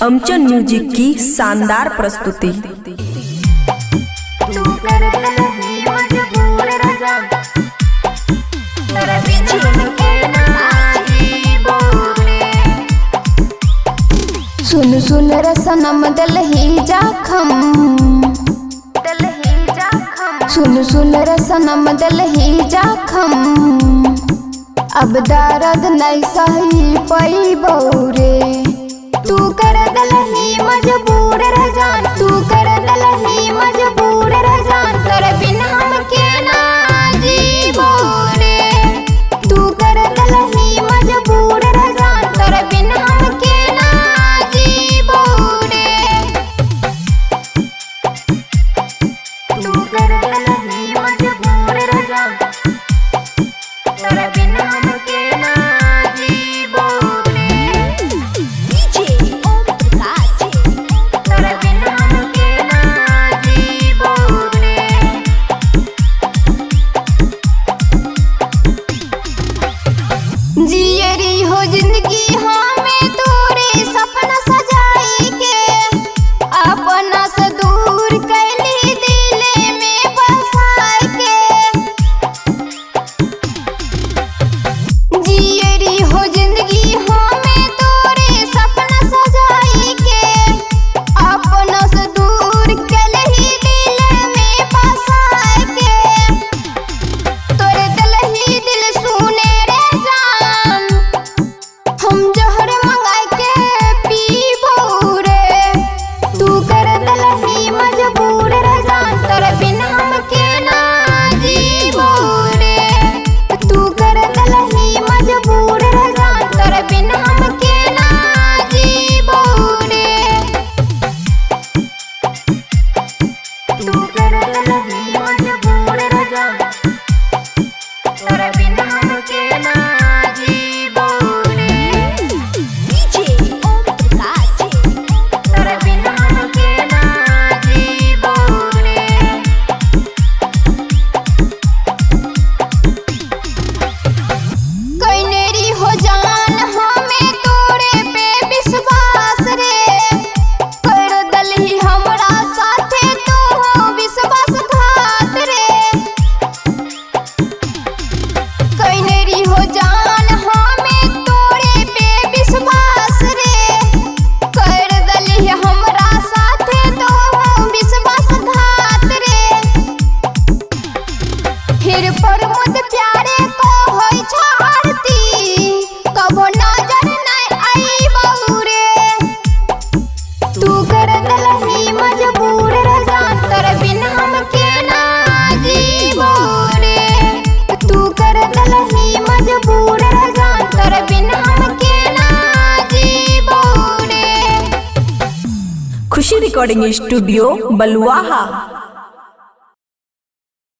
अमचन music की शानदार प्रस्तुति। सुन सुन रे सनम दिल ही जाखम, सुन सुन रे सनम दिल ही जाखम। अब दर्द नहीं सही पैबो रे, तू कर दिल ही मजबूर रह जान, तू कर दिल ही मजबूर रह जान। तेरे बिना हम के ना जीबो रे, तू कर दिल ही मजबूर रह जान। तेरे बिना हम के ना जीबो रे, तू कर दिल ही मजबूर रह जान। तेरे बिना हम के ना जीबो रे, तेरे बिना हम के ना जीबो रे। जियरी हो जिंदगी हमें तोरे सपना सजाई के, अपना से दूर कैली दिल में बसाई के। जियरी हो जिंदगी हमें तोरे सपना सजाई के, अपना से दूर कैली दिल में बसाई के। तोरे दिल ही दिल सुने रे जान, हम जहर मंगाई के पीबो रे। तू कर दिल ही मजबूर रह जान, तेरे बिना हम के ना जीबो रे। तू कर दिल ही मजबूर रह जान, तेरे बिना हम के ना जीबो रे। तू कर दिल ही मजबूर रह जान, तेरे बिना हम के ना जीबो रे। तेरे बिना हम के ना जीबो रे। कैनेरी हो जान हमें तोरे पे विश्वास रे, कर दलही हमरा साथे तू हो विश्वासघात रे। कैनेरी हो जान हमें तोरे पे विश्वास रे, कर दलही हमरा साथे तू हो विश्वासघात रे। फिर प्रमोद प्यारे को होई छाड़ती, कबो नजर नहीं आई बहू रे। तू कर दिल ही मजबूर रह जान, तेरे बिना हम के ना जीबो रे। तू कर दिल ही मजबूर रह जान, तेरे बिना हम के ना जीबो रे। खुशी रिकॉर्डिंग स्टूडियो बलुआहा।